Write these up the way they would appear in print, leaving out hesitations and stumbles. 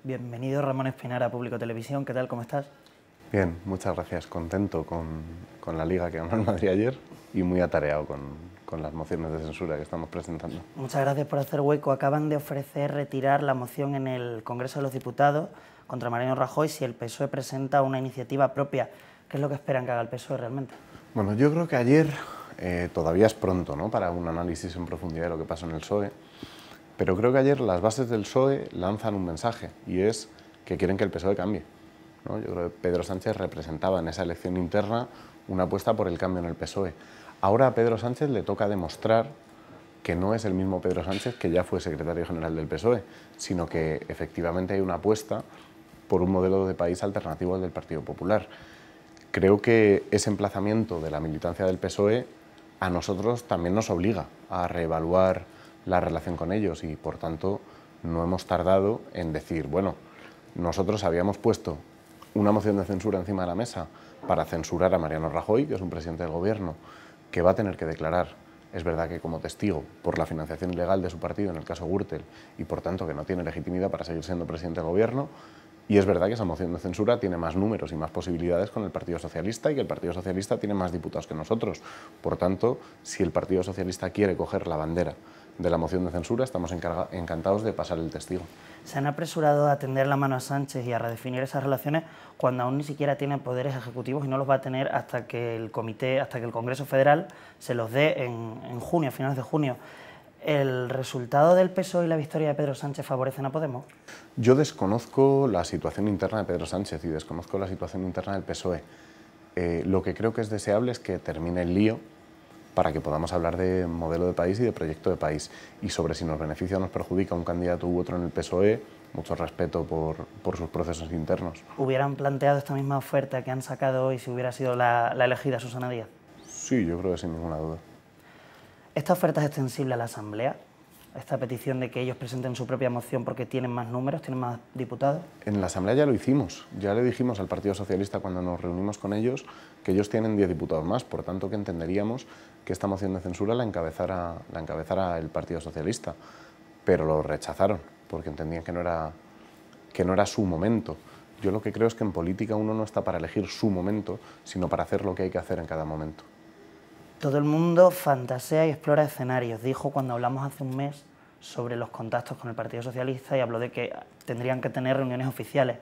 Bienvenido Ramón Espinar a Público Televisión, ¿qué tal? ¿Cómo estás? Bien, muchas gracias. Contento con la Liga que ganó el Madrid ayer y muy atareado con las mociones de censura que estamos presentando. Muchas gracias por hacer hueco. Acaban de ofrecer retirar la moción en el Congreso de los Diputados contra Mariano Rajoy si el PSOE presenta una iniciativa propia. ¿Qué es lo que esperan que haga el PSOE realmente? Bueno, yo creo que ayer todavía es pronto, ¿no?, para un análisis en profundidad de lo que pasó en el PSOE, pero creo que ayer las bases del PSOE lanzan un mensaje y es que quieren que el PSOE cambie, ¿no? Yo creo que Pedro Sánchez representaba en esa elección interna una apuesta por el cambio en el PSOE. Ahora a Pedro Sánchez le toca demostrar que no es el mismo Pedro Sánchez que ya fue secretario general del PSOE, sino que efectivamente hay una apuesta por un modelo de país alternativo al del Partido Popular. Creo que ese emplazamiento de la militancia del PSOE a nosotros también nos obliga a reevaluar la relación con ellos y, por tanto, no hemos tardado en decir, bueno, nosotros habíamos puesto una moción de censura encima de la mesa para censurar a Mariano Rajoy, que es un presidente del Gobierno, que va a tener que declarar, es verdad que como testigo, por la financiación ilegal de su partido en el caso Gürtel y, por tanto, que no tiene legitimidad para seguir siendo presidente del Gobierno. Y es verdad que esa moción de censura tiene más números y más posibilidades con el Partido Socialista y que el Partido Socialista tiene más diputados que nosotros. Por tanto, si el Partido Socialista quiere coger la bandera de la moción de censura, estamos encantados de pasar el testigo. Se han apresurado a tender la mano a Sánchez y a redefinir esas relaciones cuando aún ni siquiera tiene poderes ejecutivos y no los va a tener hasta que el Congreso Federal se los dé en junio, a finales de junio. ¿El resultado del PSOE y la victoria de Pedro Sánchez favorecen a Podemos? Yo desconozco la situación interna de Pedro Sánchez y desconozco la situación interna del PSOE. Lo que creo que es deseable es que termine el lío para que podamos hablar de modelo de país y de proyecto de país. Y sobre si nos beneficia o nos perjudica un candidato u otro en el PSOE, mucho respeto por sus procesos internos. ¿Hubieran planteado esta misma oferta que han sacado hoy si hubiera sido la elegida Susana Díaz? Sí, yo creo que sin ninguna duda. ¿Esta oferta es extensible a la Asamblea? ¿Esta petición de que ellos presenten su propia moción porque tienen más números, tienen más diputados? En la Asamblea ya lo hicimos. Ya le dijimos al Partido Socialista cuando nos reunimos con ellos que ellos tienen 10 diputados más, por tanto que entenderíamos que esta moción de censura la encabezara el Partido Socialista. Pero lo rechazaron porque entendían que no era su momento. Yo lo que creo es que en política uno no está para elegir su momento, sino para hacer lo que hay que hacer en cada momento. Todo el mundo fantasea y explora escenarios. Dijo cuando hablamos hace un mes sobre los contactos con el Partido Socialista y habló de que tendrían que tener reuniones oficiales.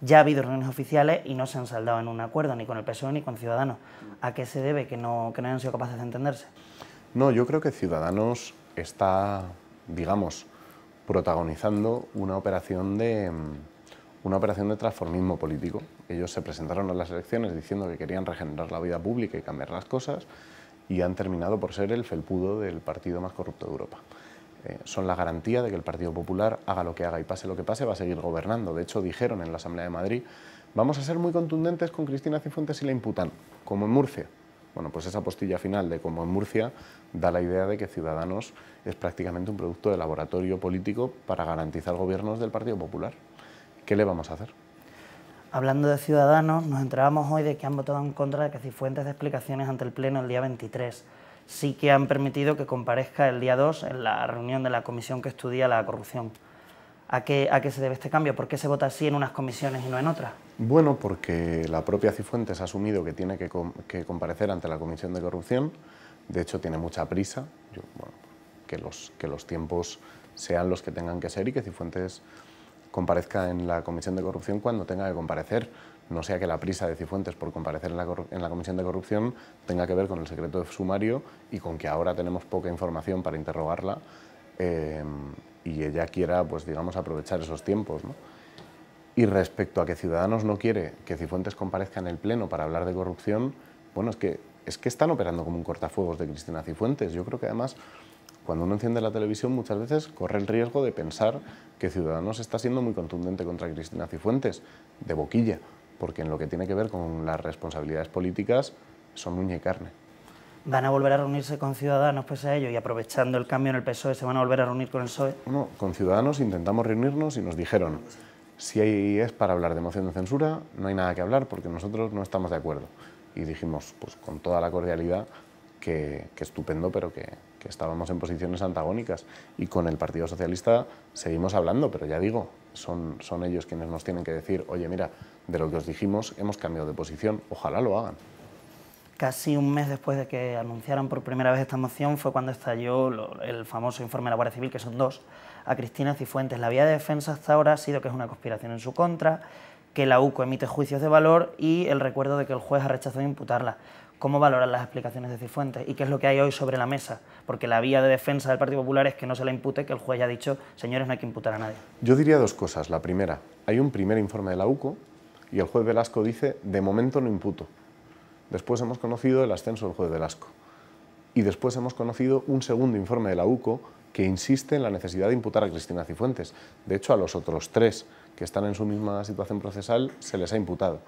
Ya ha habido reuniones oficiales y no se han saldado en un acuerdo ni con el PSOE ni con Ciudadanos. ¿A qué se debe que no hayan sido capaces de entenderse? No, yo creo que Ciudadanos está, digamos, protagonizando una operación de transformismo político. Ellos se presentaron a las elecciones diciendo que querían regenerar la vida pública y cambiar las cosas, y han terminado por ser el felpudo del partido más corrupto de Europa. Son la garantía de que el Partido Popular, haga lo que haga y pase lo que pase, va a seguir gobernando. De hecho, dijeron en la Asamblea de Madrid, vamos a ser muy contundentes con Cristina Cifuentes si la imputan, como en Murcia. Bueno, pues esa postilla final de como en Murcia da la idea de que Ciudadanos es prácticamente un producto de laboratorio político para garantizar gobiernos del Partido Popular. ¿Qué le vamos a hacer? Hablando de Ciudadanos, nos enterábamos hoy de que han votado en contra de que Cifuentes dé explicaciones ante el Pleno el día 23. Sí que han permitido que comparezca el día 2 en la reunión de la comisión que estudia la corrupción. ¿A qué se debe este cambio? ¿Por qué se vota así en unas comisiones y no en otras? Bueno, porque la propia Cifuentes ha asumido que tiene que comparecer ante la comisión de corrupción. De hecho, tiene mucha prisa. Que los tiempos sean los que tengan que ser y que Cifuentes comparezca en la comisión de corrupción cuando tenga que comparecer, no sea que la prisa de Cifuentes por comparecer en la comisión de corrupción tenga que ver con el secreto de sumario y con que ahora tenemos poca información para interrogarla y ella quiera, pues digamos, aprovechar esos tiempos, ¿no? Y respecto a que Ciudadanos no quiere que Cifuentes comparezca en el Pleno para hablar de corrupción, bueno, es que están operando como un cortafuegos de Cristina Cifuentes. Yo creo que además, cuando uno enciende la televisión, muchas veces corre el riesgo de pensar que Ciudadanos está siendo muy contundente contra Cristina Cifuentes, de boquilla, porque en lo que tiene que ver con las responsabilidades políticas son uña y carne. ¿Van a volver a reunirse con Ciudadanos pese a ello y aprovechando el cambio en el PSOE se van a volver a reunir con el PSOE? No, con Ciudadanos intentamos reunirnos y nos dijeron, si es para hablar de moción de censura, no hay nada que hablar porque nosotros no estamos de acuerdo. Y dijimos, pues con toda la cordialidad, que estupendo, pero que que estábamos en posiciones antagónicas, y con el Partido Socialista seguimos hablando, pero ya digo, son ellos quienes nos tienen que decir, oye, mira, de lo que os dijimos hemos cambiado de posición, ojalá lo hagan. Casi un mes después de que anunciaran por primera vez esta moción fue cuando estalló el famoso informe de la Guardia Civil, que son dos, a Cristina Cifuentes. La vía de defensa hasta ahora ha sido que es una conspiración en su contra, que la UCO emite juicios de valor y el recuerdo de que el juez ha rechazado imputarla. ¿Cómo valoran las explicaciones de Cifuentes? ¿Y qué es lo que hay hoy sobre la mesa? Porque la vía de defensa del Partido Popular es que no se la impute, que el juez ya ha dicho, señores, no hay que imputar a nadie. Yo diría dos cosas. La primera, hay un primer informe de la UCO y el juez Velasco dice, de momento no imputo. Después hemos conocido el ascenso del juez Velasco. Y después hemos conocido un segundo informe de la UCO que insiste en la necesidad de imputar a Cristina Cifuentes. De hecho, a los otros tres que están en su misma situación procesal se les ha imputado.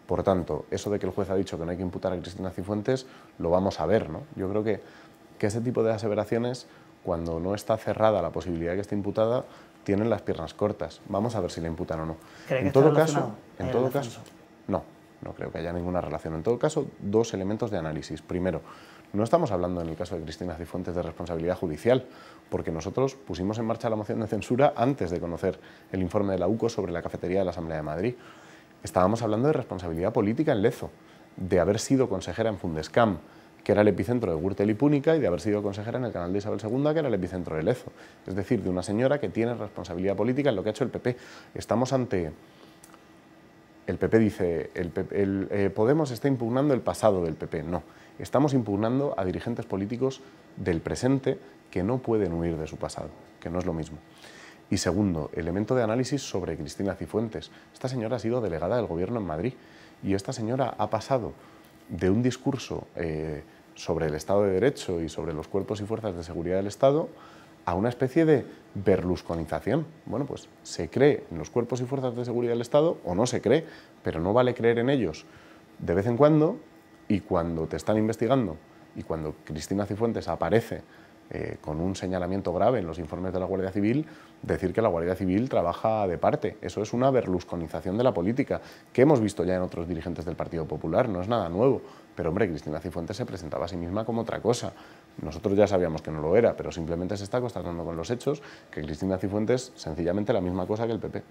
Por tanto, eso de que el juez ha dicho que no hay que imputar a Cristina Cifuentes, lo vamos a ver, ¿no? Yo creo que ese tipo de aseveraciones, cuando no está cerrada la posibilidad de que esté imputada, tienen las piernas cortas. Vamos a ver si la imputan o no. En todo caso, no creo que haya ninguna relación. En todo caso, dos elementos de análisis. Primero, no estamos hablando en el caso de Cristina Cifuentes de responsabilidad judicial, porque nosotros pusimos en marcha la moción de censura antes de conocer el informe de la UCO sobre la cafetería de la Asamblea de Madrid. Estábamos hablando de responsabilidad política en Lezo, de haber sido consejera en Fundescam, que era el epicentro de Gürtel y Púnica, y de haber sido consejera en el canal de Isabel II, que era el epicentro de Lezo. Es decir, de una señora que tiene responsabilidad política en lo que ha hecho el PP. Estamos ante... El PP dice, Podemos está impugnando el pasado del PP. No, estamos impugnando a dirigentes políticos del presente que no pueden huir de su pasado, que no es lo mismo. Y segundo, elemento de análisis sobre Cristina Cifuentes. Esta señora ha sido delegada del Gobierno en Madrid y esta señora ha pasado de un discurso sobre el Estado de Derecho y sobre los cuerpos y fuerzas de seguridad del Estado a una especie de berlusconización. Bueno, pues se cree en los cuerpos y fuerzas de seguridad del Estado o no se cree, pero no vale creer en ellos de vez en cuando, y cuando te están investigando y cuando Cristina Cifuentes aparece con un señalamiento grave en los informes de la Guardia Civil, decir que la Guardia Civil trabaja de parte. Eso es una berlusconización de la política, que hemos visto ya en otros dirigentes del Partido Popular, no es nada nuevo. Pero hombre, Cristina Cifuentes se presentaba a sí misma como otra cosa. Nosotros ya sabíamos que no lo era, pero simplemente se está constatando con los hechos que Cristina Cifuentes sencillamente la misma cosa que el PP.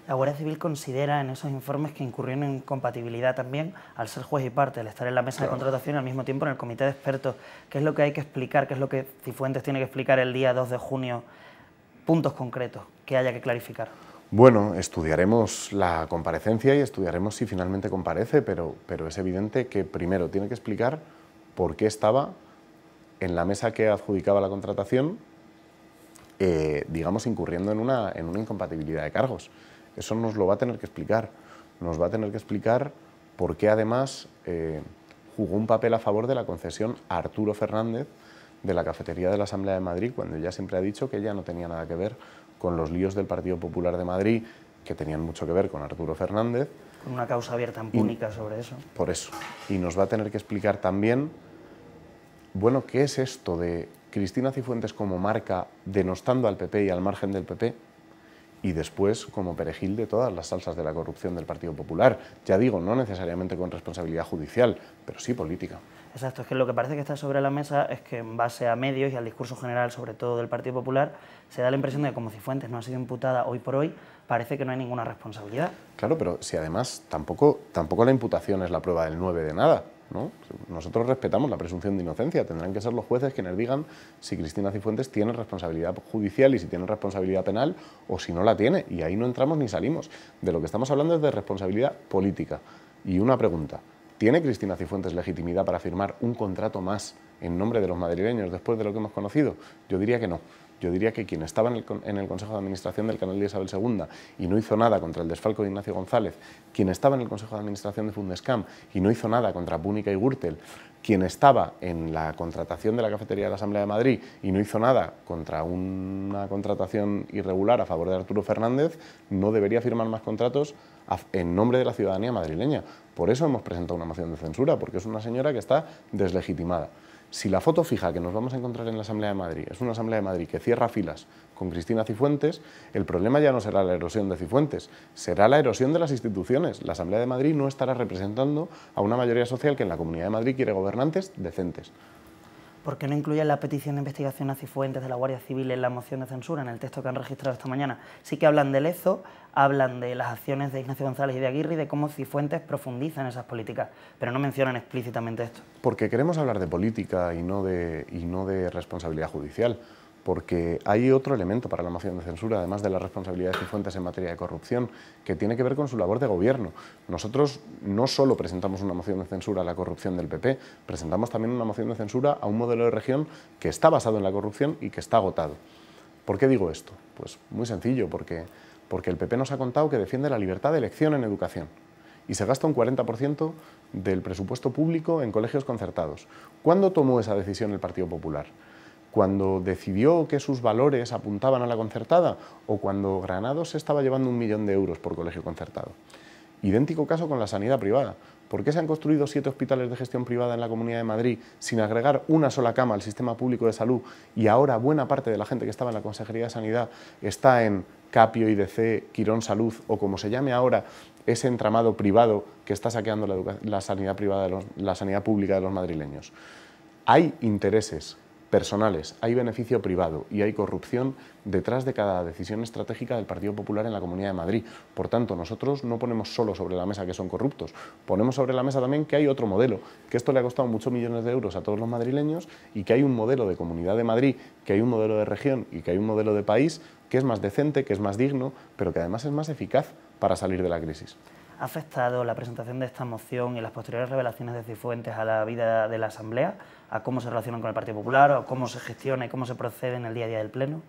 La Guardia Civil considera en esos informes que incurrieron en incompatibilidad también al ser juez y parte, al estar en la mesa de contratación y al mismo tiempo en el comité de expertos. ¿Qué es lo que hay que explicar? ¿Qué es lo que Cifuentes tiene que explicar el día 2 de junio? Puntos concretos que haya que clarificar. Bueno, estudiaremos la comparecencia y estudiaremos si finalmente comparece, pero es evidente que primero tiene que explicar por qué estaba en la mesa que adjudicaba la contratación, digamos, incurriendo en una incompatibilidad de cargos. Eso nos lo va a tener que explicar. Nos va a tener que explicar por qué además jugó un papel a favor de la concesión a Arturo Fernández de la cafetería de la Asamblea de Madrid, cuando ella siempre ha dicho que ella no tenía nada que ver con los líos del Partido Popular de Madrid, que tenían mucho que ver con Arturo Fernández. Con una causa abierta en Púnica sobre eso. Por eso. Y nos va a tener que explicar también, bueno, ¿qué es esto de Cristina Cifuentes como marca denostando al PP y al margen del PP? Y después como perejil de todas las salsas de la corrupción del Partido Popular. Ya digo, no necesariamente con responsabilidad judicial, pero sí política. Exacto, es que lo que parece que está sobre la mesa es que en base a medios y al discurso general, sobre todo del Partido Popular, se da la impresión de que como Cifuentes no ha sido imputada hoy por hoy, parece que no hay ninguna responsabilidad. Claro, pero si además tampoco la imputación es la prueba del 9 de nada, ¿no? Nosotros respetamos la presunción de inocencia, tendrán que ser los jueces quienes digan si Cristina Cifuentes tiene responsabilidad judicial y si tiene responsabilidad penal o si no la tiene, y ahí no entramos ni salimos. De lo que estamos hablando es de responsabilidad política. Y una pregunta, ¿tiene Cristina Cifuentes legitimidad para firmar un contrato más en nombre de los madrileños después de lo que hemos conocido? Yo diría que no. Yo diría que quien estaba en el Consejo de Administración del canal de Isabel II y no hizo nada contra el desfalco de Ignacio González, quien estaba en el Consejo de Administración de Fundescam y no hizo nada contra Púnica y Gürtel, quien estaba en la contratación de la cafetería de la Asamblea de Madrid y no hizo nada contra una contratación irregular a favor de Arturo Fernández, no debería firmar más contratos en nombre de la ciudadanía madrileña. Por eso hemos presentado una moción de censura, porque es una señora que está deslegitimada. Si la foto fija que nos vamos a encontrar en la Asamblea de Madrid es una Asamblea de Madrid que cierra filas con Cristina Cifuentes, el problema ya no será la erosión de Cifuentes, será la erosión de las instituciones. La Asamblea de Madrid no estará representando a una mayoría social que en la Comunidad de Madrid quiere gobernantes decentes. ¿Por qué no incluyen la petición de investigación a Cifuentes de la Guardia Civil en la moción de censura, en el texto que han registrado esta mañana? Sí que hablan de Lezo, hablan de las acciones de Ignacio González y de Aguirre y de cómo Cifuentes profundiza en esas políticas, pero no mencionan explícitamente esto. Porque queremos hablar de política y no de responsabilidad judicial. Porque hay otro elemento para la moción de censura, además de la responsabilidad de Cifuentes en materia de corrupción, que tiene que ver con su labor de gobierno. Nosotros no solo presentamos una moción de censura a la corrupción del PP, presentamos también una moción de censura a un modelo de región que está basado en la corrupción y que está agotado. ¿Por qué digo esto? Pues muy sencillo, porque el PP nos ha contado que defiende la libertad de elección en educación y se gasta un 40% del presupuesto público en colegios concertados. ¿Cuándo tomó esa decisión el Partido Popular? ¿Cuando decidió que sus valores apuntaban a la concertada o cuando Granados se estaba llevando 1 millón de euros por colegio concertado? Idéntico caso con la sanidad privada. ¿Por qué se han construido 7 hospitales de gestión privada en la Comunidad de Madrid sin agregar una sola cama al sistema público de salud y ahora buena parte de la gente que estaba en la Consejería de Sanidad está en Capio, IDC, Quirón Salud o como se llame ahora ese entramado privado que está saqueando la sanidad privada la sanidad pública de los madrileños? Hay intereses personales, hay beneficio privado y hay corrupción detrás de cada decisión estratégica del Partido Popular en la Comunidad de Madrid. Por tanto, nosotros no ponemos solo sobre la mesa que son corruptos, ponemos sobre la mesa también que hay otro modelo, que esto le ha costado muchos millones de euros a todos los madrileños y que hay un modelo de Comunidad de Madrid, que hay un modelo de región y que hay un modelo de país que es más decente, que es más digno, pero que además es más eficaz para salir de la crisis. ¿Ha afectado la presentación de esta moción y las posteriores revelaciones de Cifuentes a la vida de la Asamblea, a cómo se relacionan con el Partido Popular, o cómo se gestiona y cómo se procede en el día a día del Pleno?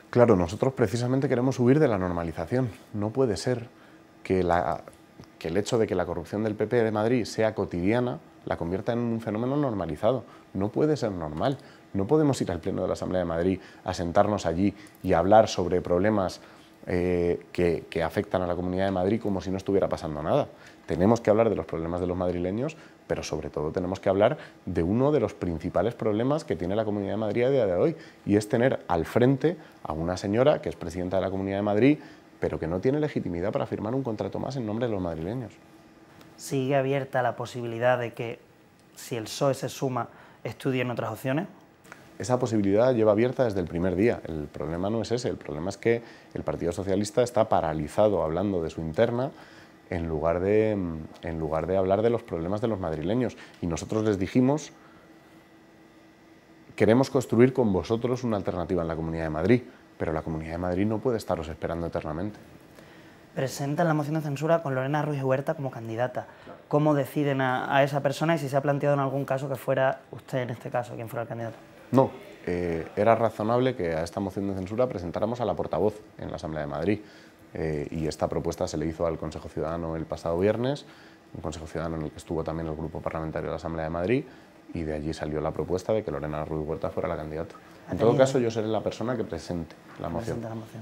Claro, nosotros precisamente queremos huir de la normalización. No puede ser que el hecho de que la corrupción del PP de Madrid sea cotidiana la convierta en un fenómeno normalizado. No puede ser normal. No podemos ir al Pleno de la Asamblea de Madrid a sentarnos allí y a hablar sobre problemas que afectan a la Comunidad de Madrid como si no estuviera pasando nada. Tenemos que hablar de los problemas de los madrileños, pero sobre todo tenemos que hablar de uno de los principales problemas que tiene la Comunidad de Madrid a día de hoy, y es tener al frente a una señora que es presidenta de la Comunidad de Madrid, pero que no tiene legitimidad para firmar un contrato más en nombre de los madrileños. ¿Sigue abierta la posibilidad de que, si el PSOE se suma, estudien otras opciones? Esa posibilidad lleva abierta desde el primer día. El problema no es ese, el problema es que el Partido Socialista está paralizado hablando de su interna en lugar de hablar de los problemas de los madrileños. Y nosotros les dijimos, queremos construir con vosotros una alternativa en la Comunidad de Madrid, pero la Comunidad de Madrid no puede estaros esperando eternamente. Presentan la moción de censura con Lorena Ruiz Huerta como candidata. ¿Cómo deciden a esa persona y si se ha planteado en algún caso que fuera usted, en este caso, quien fuera el candidato? No, era razonable que a esta moción de censura presentáramos a la portavoz en la Asamblea de Madrid y esta propuesta se le hizo al Consejo Ciudadano el pasado viernes, un Consejo Ciudadano en el que estuvo también el Grupo Parlamentario de la Asamblea de Madrid, y de allí salió la propuesta de que Lorena Ruiz Huerta fuera la candidata. En todo caso, yo seré la persona que presente la moción.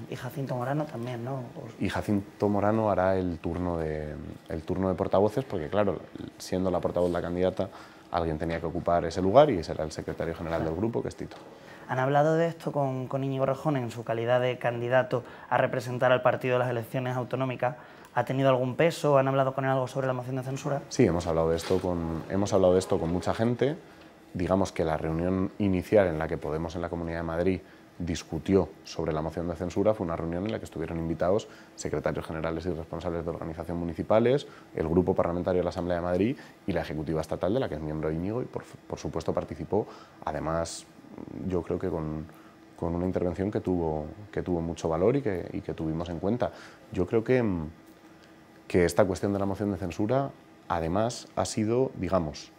Y Jacinto Morano también, ¿no? Y Jacinto Morano hará el turno de portavoces, porque claro, siendo la portavoz la candidata, alguien tenía que ocupar ese lugar y ese era el secretario general del grupo, que es Tito. ¿Han hablado de esto con Íñigo Errejón en su calidad de candidato a representar al partido en las elecciones autonómicas? ¿Ha tenido algún peso? ¿Han hablado con él algo sobre la moción de censura? Sí, hemos hablado de esto con mucha gente. Digamos que la reunión inicial en la que Podemos en la Comunidad de Madrid discutió sobre la moción de censura fue una reunión en la que estuvieron invitados secretarios generales y responsables de organización municipales, el Grupo Parlamentario de la Asamblea de Madrid y la Ejecutiva Estatal, de la que es miembro Íñigo, y por supuesto participó, además yo creo que con una intervención que tuvo mucho valor y que tuvimos en cuenta. Yo creo que esta cuestión de la moción de censura además ha sido, digamos,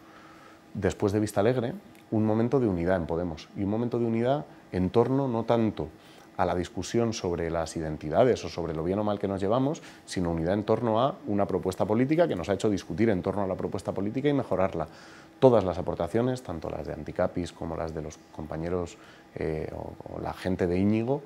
después de Vistalegre, un momento de unidad en Podemos, y un momento de unidad en torno no tanto a la discusión sobre las identidades o sobre lo bien o mal que nos llevamos, sino unidad en torno a una propuesta política que nos ha hecho discutir en torno a la propuesta política y mejorarla. Todas las aportaciones, tanto las de Anticapis como las de los compañeros o la gente de Íñigo,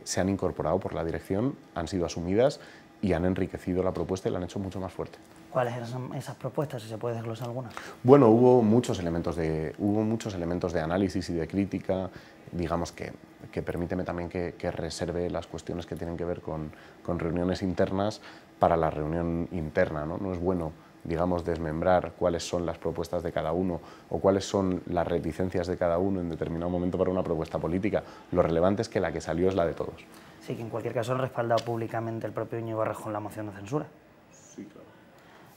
se han incorporado por la dirección, han sido asumidas y han enriquecido la propuesta y la han hecho mucho más fuerte. ¿Cuáles eran esas propuestas, si se puede desglosar alguna? Bueno, hubo muchos elementos de análisis y de crítica, digamos que permíteme también que reserve las cuestiones que tienen que ver con reuniones internas para la reunión interna, ¿no? No es bueno digamos, desmembrar cuáles son las propuestas de cada uno o cuáles son las reticencias de cada uno en determinado momento para una propuesta política. Lo relevante es que la que salió es la de todos. Sí, que en cualquier caso han respaldado públicamente el propio Íñigo Errejón la moción de censura. Sí, claro.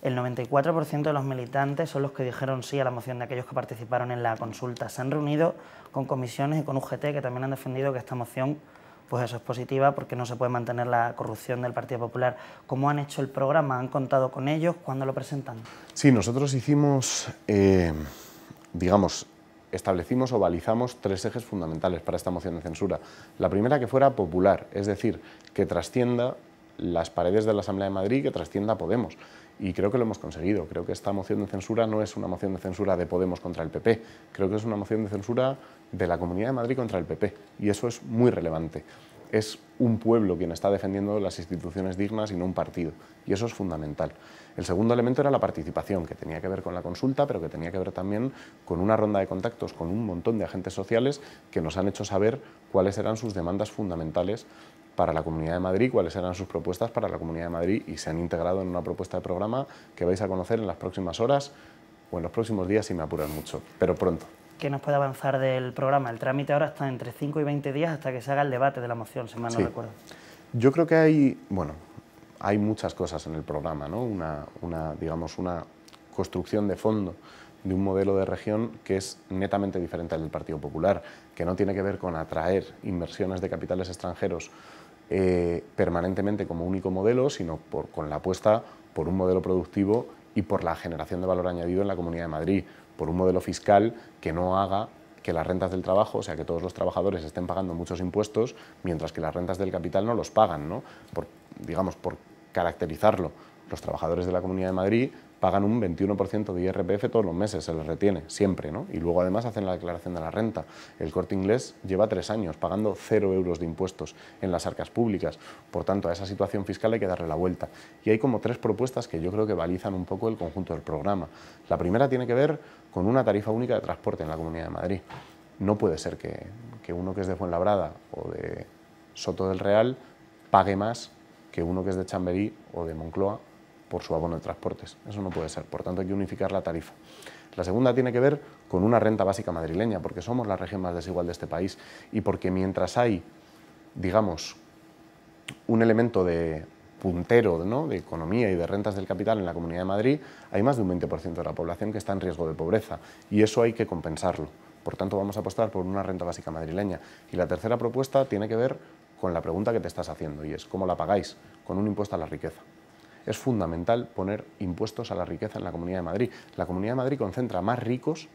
El 94% de los militantes son los que dijeron sí a la moción de aquellos que participaron en la consulta. Se han reunido con comisiones y con UGT, que también han defendido que esta moción, pues eso es positiva porque no se puede mantener la corrupción del Partido Popular. ¿Cómo han hecho el programa? ¿Han contado con ellos? ¿Cuándo lo presentan? Sí, nosotros hicimos, digamos, establecimos o balizamos 3 ejes fundamentales para esta moción de censura. La primera, que fuera popular, es decir, que trascienda las paredes de la Asamblea de Madrid, que trascienda a Podemos. Y creo que lo hemos conseguido. Creo que esta moción de censura no es una moción de censura de Podemos contra el PP. Creo que es una moción de censura de la Comunidad de Madrid contra el PP. Y eso es muy relevante. Es un pueblo quien está defendiendo las instituciones dignas y no un partido. Y eso es fundamental. El segundo elemento era la participación, que tenía que ver con la consulta, pero que tenía que ver también con una ronda de contactos con un montón de agentes sociales que nos han hecho saber cuáles eran sus demandas fundamentales para la Comunidad de Madrid, cuáles eran sus propuestas para la Comunidad de Madrid, y se han integrado en una propuesta de programa que vais a conocer en las próximas horas o en los próximos días, si me apuran mucho, pero pronto. ¿Qué nos puede avanzar del programa? El trámite ahora está entre 5 y 20 días hasta que se haga el debate de la moción, si mal no recuerdo. Yo creo que hay muchas cosas en el programa, ¿no? Digamos, una construcción de fondo de un modelo de región que es netamente diferente al del Partido Popular, que no tiene que ver con atraer inversiones de capitales extranjeros permanentemente como único modelo, sino con la apuesta por un modelo productivo y por la generación de valor añadido en la Comunidad de Madrid, por un modelo fiscal que no haga que las rentas del trabajo, o sea, que todos los trabajadores estén pagando muchos impuestos, mientras que las rentas del capital no los pagan, ¿no? Por caracterizarlo, los trabajadores de la Comunidad de Madrid pagan un 21% de IRPF todos los meses, se les retiene, siempre, ¿no? Y luego además hacen la declaración de la renta. El Corte Inglés lleva 3 años pagando 0 euros de impuestos en las arcas públicas. Por tanto, a esa situación fiscal hay que darle la vuelta. Y hay como 3 propuestas que yo creo que balizan un poco el conjunto del programa. La primera tiene que ver con una tarifa única de transporte en la Comunidad de Madrid. No puede ser que uno que es de Fuenlabrada o de Soto del Real pague más que uno que es de Chamberí o de Moncloa por su abono de transportes. Eso no puede ser, por tanto hay que unificar la tarifa. La segunda tiene que ver con una renta básica madrileña, porque somos la región más desigual de este país y porque mientras hay, digamos, un elemento de puntero, ¿no?, de economía y de rentas del capital en la Comunidad de Madrid, hay más de un 20% de la población que está en riesgo de pobreza y eso hay que compensarlo. Por tanto, vamos a apostar por una renta básica madrileña. Y la tercera propuesta tiene que ver con la pregunta que te estás haciendo y es ¿cómo la pagáis? Con un impuesto a la riqueza. Es fundamental poner impuestos a la riqueza en la Comunidad de Madrid. La Comunidad de Madrid concentra más ricos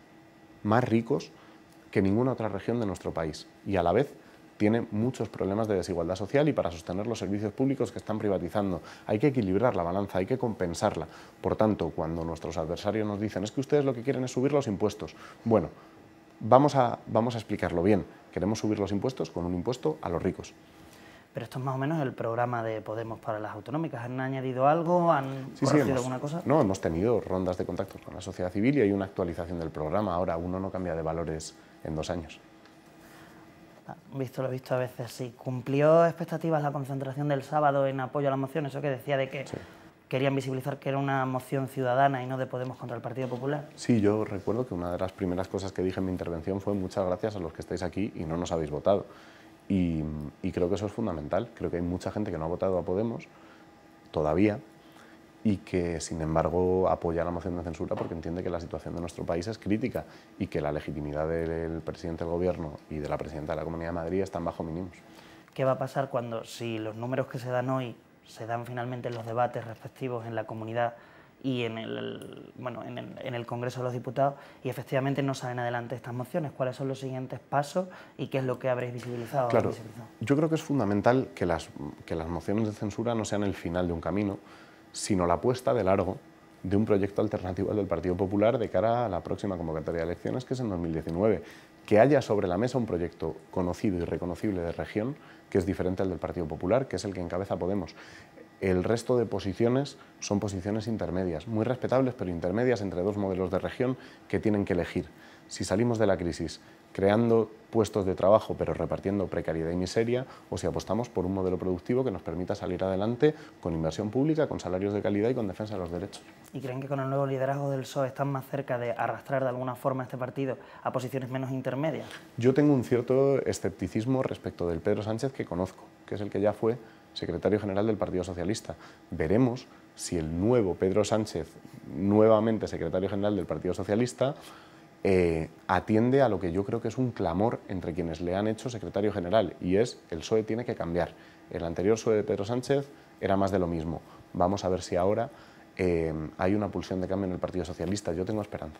que ninguna otra región de nuestro país y a la vez tiene muchos problemas de desigualdad social y para sostener los servicios públicos que están privatizando. Hay que equilibrar la balanza, hay que compensarla. Por tanto, cuando nuestros adversarios nos dicen es que ustedes lo que quieren es subir los impuestos, bueno, vamos a explicarlo bien. Queremos subir los impuestos con un impuesto a los ricos. Pero esto es más o menos el programa de Podemos para las autonómicas. ¿Han añadido algo? ¿Han corregido alguna cosa? No, hemos tenido rondas de contactos con la sociedad civil y hay una actualización del programa. Ahora uno no cambia de valores en 2 años. Lo he visto a veces, sí. ¿Cumplió expectativas la concentración del sábado en apoyo a la moción? Eso que decía de que querían visibilizar que era una moción ciudadana y no de Podemos contra el Partido Popular. Sí, yo recuerdo que una de las primeras cosas que dije en mi intervención fue muchas gracias a los que estáis aquí y no nos habéis votado. Y creo que eso es fundamental. Creo que hay mucha gente que no ha votado a Podemos todavía y que, sin embargo, apoya la moción de censura porque entiende que la situación de nuestro país es crítica y que la legitimidad del presidente del Gobierno y de la presidenta de la Comunidad de Madrid están bajo mínimos. ¿Qué va a pasar si los números que se dan hoy se dan finalmente en los debates respectivos en la comunidad y en el Congreso de los Diputados y efectivamente no salen adelante estas mociones? ¿Cuáles son los siguientes pasos y qué es lo que habréis visibilizado? Claro, yo creo que es fundamental que las mociones de censura no sean el final de un camino, sino la puesta de largo de un proyecto alternativo al del Partido Popular de cara a la próxima convocatoria de elecciones, que es en 2019. Que haya sobre la mesa un proyecto conocido y reconocible de región, que es diferente al del Partido Popular, que es el que encabeza Podemos. El resto de posiciones son posiciones intermedias, muy respetables, pero intermedias entre 2 modelos de región que tienen que elegir. si salimos de la crisis creando puestos de trabajo pero repartiendo precariedad y miseria, o si apostamos por un modelo productivo que nos permita salir adelante con inversión pública, con salarios de calidad y con defensa de los derechos. ¿Y creen que con el nuevo liderazgo del PSOE están más cerca de arrastrar de alguna forma a este partido a posiciones menos intermedias? Yo tengo un cierto escepticismo respecto del Pedro Sánchez que conozco, que es el que ya fue secretario general del Partido Socialista. Veremos si el nuevo Pedro Sánchez, nuevamente secretario general del Partido Socialista, atiende a lo que yo creo que es un clamor entre quienes le han hecho secretario general, y es: el PSOE tiene que cambiar. El anterior PSOE de Pedro Sánchez era más de lo mismo. Vamos a ver si ahora hay una pulsión de cambio en el Partido Socialista. Yo tengo esperanza.